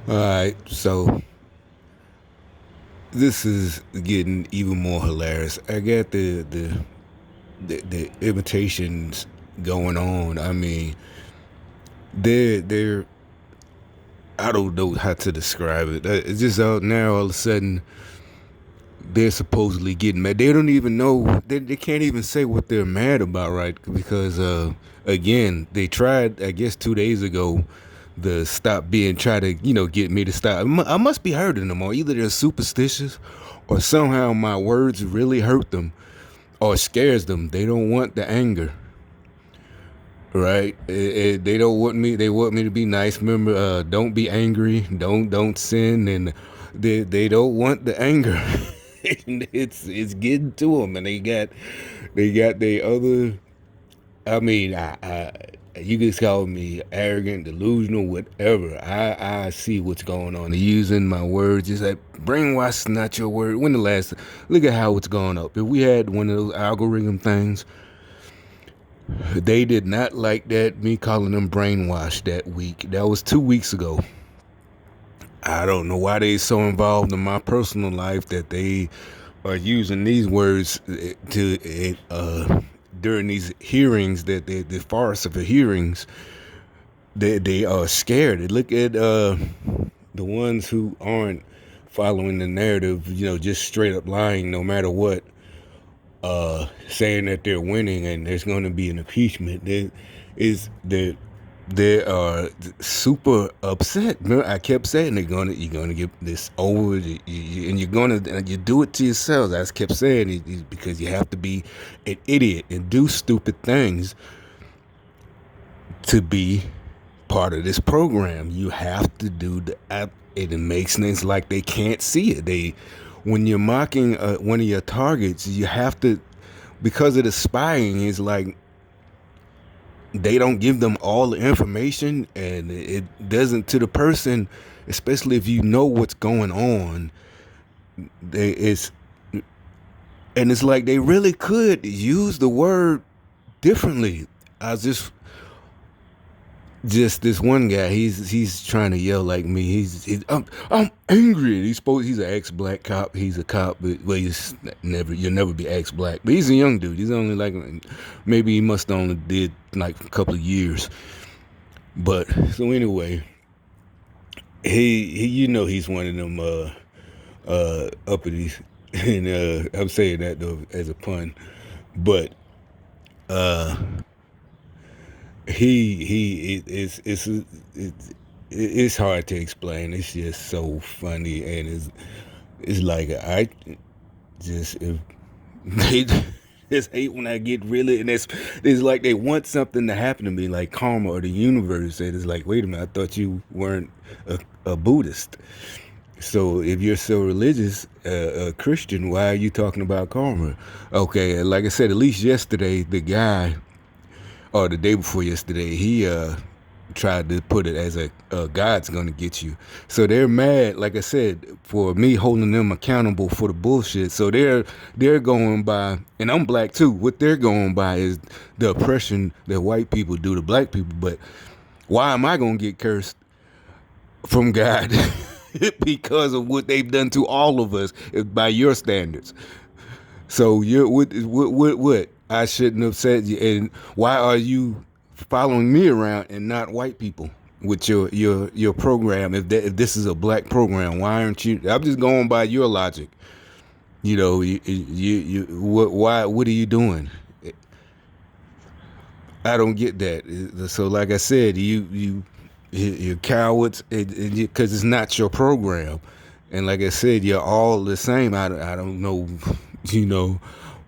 All right, so this is getting even more hilarious. I got the imitations going on. I mean, they're I don't know how to describe it. It's just out now. All of a sudden, they're supposedly getting mad. They don't even know. They can't even say what they're mad about, right? Because again, they tried. I guess 2 days ago, the stop being try to get me to stop. I must be hurting them, or either they're superstitious, or somehow my words really hurt them, or scares them. They don't want the anger. Right, they don't want me. They want me to be nice. Remember, don't be angry. Don't sin, and they don't want the anger. And it's getting to them, and they got their other. I mean, you can call me arrogant, delusional, whatever. I see what's going on. They're using my words. It's like brainwash is not your word. When the last look at how it's going up. If we had one of those algorithm things. They did not like that, me calling them brainwashed that week. That was 2 weeks ago. I don't know why they so involved in my personal life that they are using these words to during these hearings, that the farce of the hearings, they are scared. They look at the ones who aren't following the narrative, just straight up lying no matter what, saying that they're winning and there's going to be an impeachment. They are super upset. Remember, I kept saying you're gonna get this over, and you do it to yourselves. I just kept saying it because you have to be an idiot and do stupid things to be part of this program. You have to do the app. It makes things like they can't see it. When you're mocking one of your targets, you have to, because of the spying, is like they don't give them all the information, and it doesn't to the person, especially if you know what's going on. It's and it's like they really could use the word differently. I was just this one guy, he's trying to yell like me. I'm angry. He's an ex-black cop. He's a cop, but well, you'll never be ex-black. But he's a young dude. He's only like, maybe he must only did like a couple of years. But so anyway, he he's one of them uppities, and I'm saying that though as a pun, but it's hard to explain. It's just so funny, and it's like I just if they just hate when I get really, and it's like they want something to happen to me, like karma or the universe. And it's like, wait a minute, I thought you weren't a Buddhist. So if you're so religious, a Christian, why are you talking about karma? Okay, like I said, at least yesterday, the guy, or the day before yesterday, he tried to put it as God's gonna get you. So they're mad, like I said, for me holding them accountable for the bullshit. So they're going by, and I'm black too. What they're going by is the oppression that white people do to black people. But why am I gonna get cursed from God? Because of what they've done to all of us by your standards. So what? I shouldn't have said you. And why are you following me around and not white people with your program? If this is a black program, why aren't you? I'm just going by your logic. What are you doing? I don't get that. So like I said, you're cowards, because it's not your program. And like I said, you're all the same. I don't know,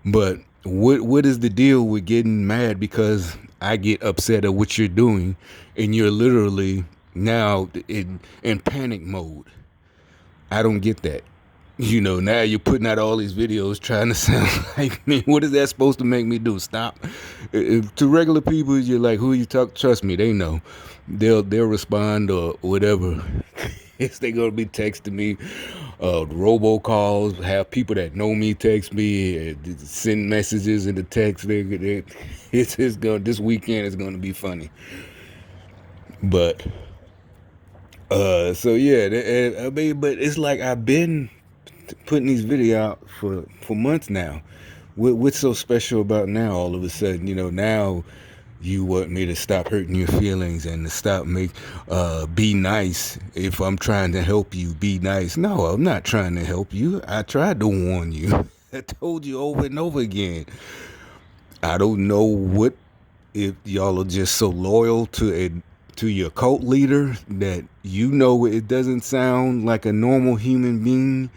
but what is the deal with getting mad because I get upset at what you're doing, and you're literally now in panic mode? I don't get that. Now you're putting out all these videos trying to sound like me. What is that supposed to make me do? Stop. To regular people, you're like, who you talk? Trust me, they know. They'll respond or whatever. They're gonna be texting me, robocalls. Have people that know me text me, send messages in the text. This weekend is gonna be funny. But So yeah, I mean, but it's like I've been putting these video out for months now. What's so special about now? All of a sudden, now you want me to stop hurting your feelings and to stop be nice. If I'm trying to help you, be nice. No, I'm not trying to help you. I tried to warn you. I told you over and over again. I don't know what if y'all are just so loyal to your cult leader that it doesn't sound like a normal human being.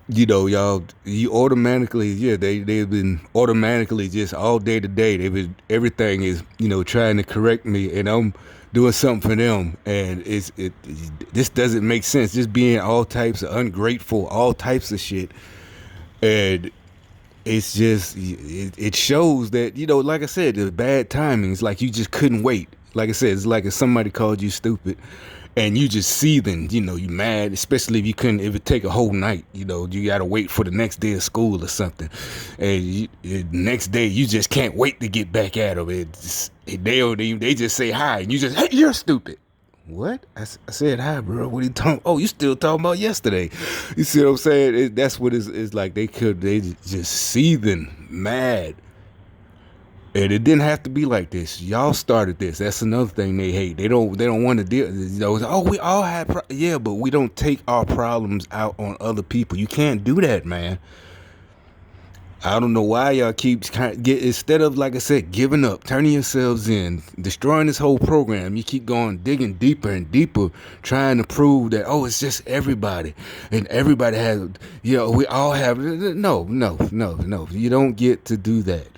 Y'all, you automatically, yeah, they've been automatically just all day to day. They've been everything is trying to correct me, and I'm doing something for them, and this doesn't make sense. Just being all types of ungrateful, all types of shit, and it's just it shows that like I said, the bad timing. It's like you just couldn't wait. Like I said, it's like if somebody called you stupid and you just seething, you mad, especially if it take a whole night, you gotta wait for the next day of school or something, and the next day you just can't wait to get back at them. They just say hi and you just, hey, you're stupid. What? I said hi, bro. What are you talking? Oh, you still talking about yesterday? You see what I'm saying? That's what it's like. They just seething, mad, and it didn't have to be like this. Y'all started this. That's another thing they hate. They don't want to deal. Oh, we all have. Yeah, but we don't take our problems out on other people. You can't do that, man. I don't know why y'all keep instead of, like I said, giving up, turning yourselves in, destroying this whole program. You keep going, digging deeper and deeper, trying to prove that, oh, it's just everybody, and everybody has, we all have. No. You don't get to do that.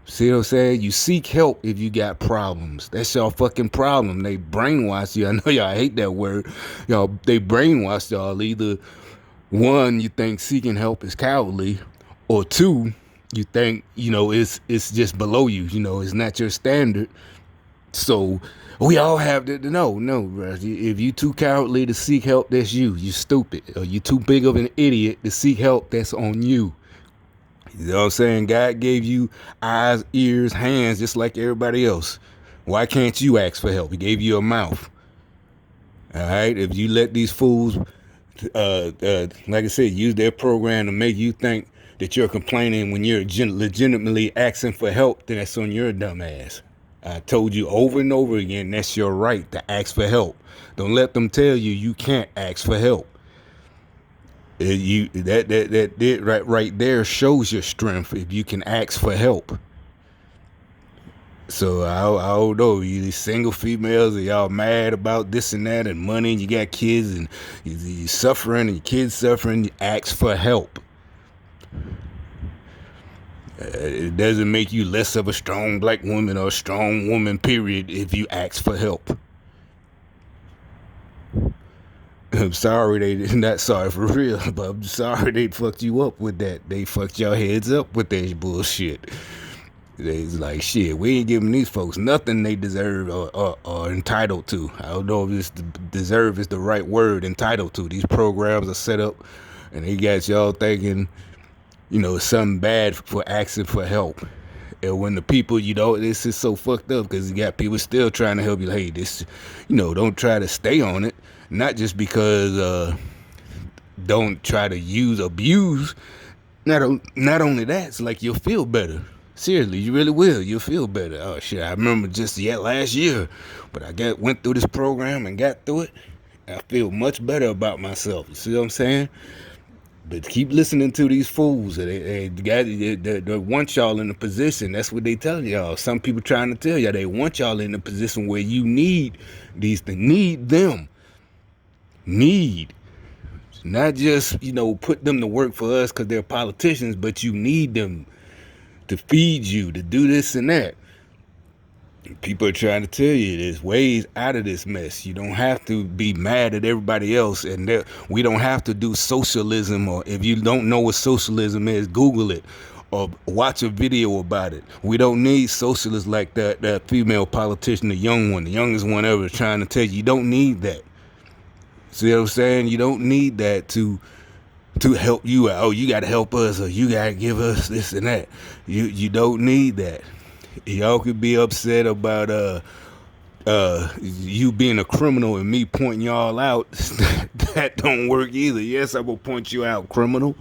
See what I'm saying? You seek help if you got problems. That's your fucking problem. They brainwash you. I know y'all hate that word. They brainwash y'all. Either one, you think seeking help is cowardly, or two, you think it's just below you. It's not your standard. So we all have to. No, bro. If you too cowardly to seek help, that's you. You stupid. Or you too big of an idiot to seek help, that's on you. You know what I'm saying? God gave you eyes, ears, hands, just like everybody else. Why can't you ask for help? He gave you a mouth. All right. If you let these fools, like I said, use their program to make you think that you're complaining when you're legitimately asking for help, then that's on your dumb ass. I told you over and over again, that's your right to ask for help. Don't let them tell you can't ask for help. That right there shows your strength if you can ask for help. So I don't know, you these single females, are y'all mad about this and that and money, and you got kids and you suffering and your kids suffering, you ask for help. It doesn't make you less of a strong black woman or a strong woman, period, if you ask for help. I'm sorry not sorry for real, but I'm sorry they fucked you up with that. They fucked your heads up with that bullshit. They's like, shit, we ain't giving these folks nothing they deserve or entitled to. I don't know if deserve is the right word, entitled to. These programs are set up and they got y'all thinking, it's something bad for asking for help. And when the people, this is so fucked up because you got people still trying to help you. Hey, this, don't try to stay on it. Not just because, don't try to abuse. Not only that, it's like you'll feel better. Seriously, you really will. You'll feel better. Oh shit, I remember just last year, but I went through this program and got through it. I feel much better about myself. You see what I'm saying? But keep listening to these fools. They want y'all in a position. That's what they tell y'all. Some people trying to tell y'all they want y'all in a position where you need these things. Need them. Need. Not just, put them to work for us because they're politicians, but you need them to feed you, to do this and that. People are trying to tell you there's ways out of this mess. You don't have to be mad at everybody else, and we don't have to do socialism. Or if you don't know what socialism is, Google it or watch a video about it. We don't need socialists like that female politician, the youngest one ever, trying to tell you don't need that. See what I'm saying? You don't need that to help you out. Oh, you got to help us, or you got to give us this and that. You don't need that. Y'all could be upset about You being a criminal and me pointing y'all out, that don't work either. Yes, I will point you out, criminal.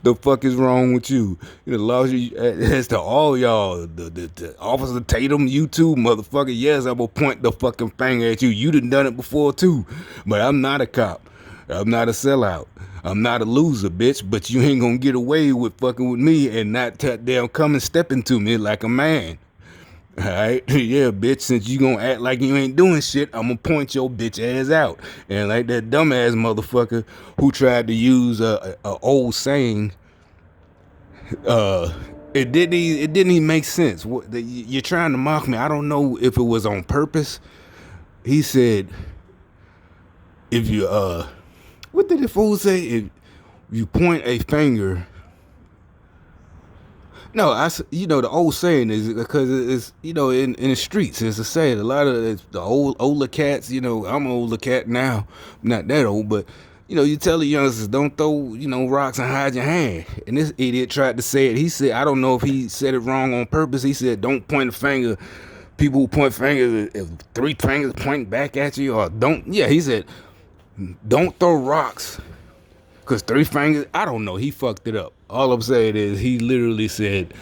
The fuck is wrong with you? You know, laws as to all y'all, the Officer Tatum, you too, motherfucker. Yes, I will point the fucking finger at you. You done it before too, but I'm not a cop. I'm not a sellout. I'm not a loser, bitch. But you ain't gonna get away with fucking with me and not damn come and step into me like a man. Alright, yeah, bitch, since you gonna act like you ain't doing shit, I'm gonna point your bitch ass out. And like that dumbass motherfucker who tried to use a old saying, uh, it didn't even make sense. You're trying to mock me. I don't know if it was on purpose. He said, if you, what did the fool say? If you point a finger. No, you know the old saying is because it's in the streets it's a saying. A lot of the older cats, I'm an older cat now, I'm not that old, but you tell the youngsters don't throw rocks and hide your hand. And this idiot tried to say it. He said, I don't know if he said it wrong on purpose. He said don't point a finger. People who point fingers, if three fingers pointing back at you, or don't. Yeah, he said don't throw rocks. Cause three fingers, I don't know. He fucked it up. All I'm saying is he literally said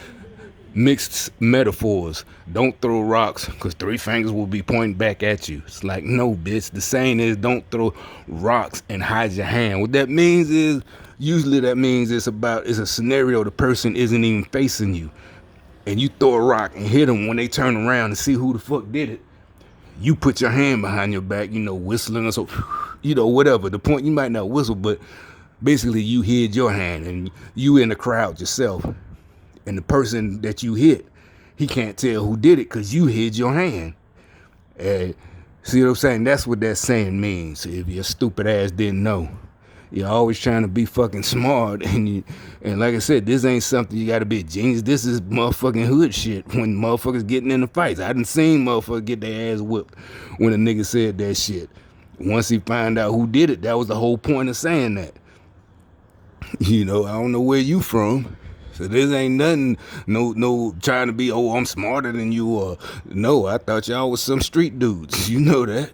mixed metaphors. Don't throw rocks, cause three fingers will be pointing back at you. It's like, no, bitch. The saying is don't throw rocks and hide your hand. What that means is usually that means it's a scenario the person isn't even facing you, and you throw a rock and hit them when they turn around and see who the fuck did it. You put your hand behind your back, whistling or so, whatever. The point, you might not whistle, but basically you hid your hand and you in the crowd yourself. And the person that you hit, he can't tell who did it because you hid your hand. And see what I'm saying? That's what that saying means. If your stupid ass didn't know. You're always trying to be fucking smart, and like I said, this ain't something you gotta be a genius. This is motherfucking hood shit. When motherfuckers getting in the fights, I done seen motherfuckers get their ass whipped when a nigga said that shit. Once he find out who did it, that was the whole point of saying that. I don't know where you from, so this ain't nothing. No, trying to be. Oh, I'm smarter than you, or no. I thought y'all was some street dudes. You know that.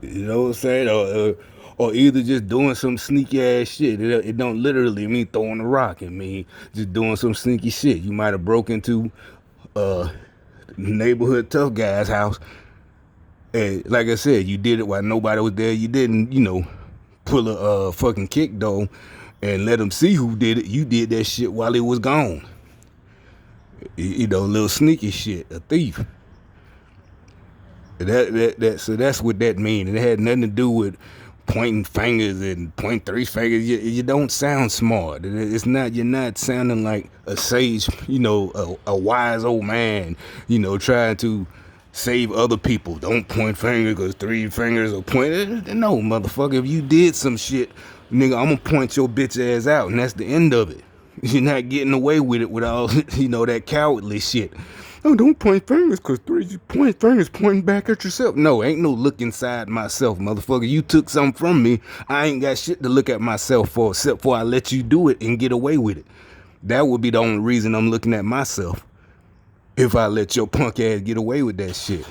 You know what I'm saying? Or either just doing some sneaky ass shit. It don't literally mean throwing a rock. It mean just doing some sneaky shit. You might have broke into neighborhood tough guy's house. And like I said, you did it while nobody was there. You didn't, pull a fucking kick though and let them see who did it. You did that shit while it was gone. Little sneaky shit, a thief. So that's what that means. It had nothing to do with pointing fingers and pointing three fingers. You don't sound smart. It's not. You're not sounding like a sage. A wise old man. Trying to save other people. Don't point fingers because three fingers are pointed. No, motherfucker. If you did some shit, nigga, I'm gonna point your bitch ass out, and that's the end of it. You're not getting away with it with all that cowardly shit. Oh, don't point fingers, because you point fingers pointing back at yourself. No, ain't no look inside myself, motherfucker. You took something from me. I ain't got shit to look at myself for, except for I let you do it and get away with it. That would be the only reason I'm looking at myself. If I let your punk ass get away with that shit.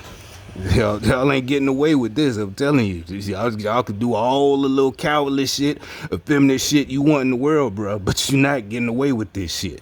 Y'all ain't getting away with this, I'm telling you. Y'all could do all the little cowardly shit, effeminate shit you want in the world, bro, but you're not getting away with this shit.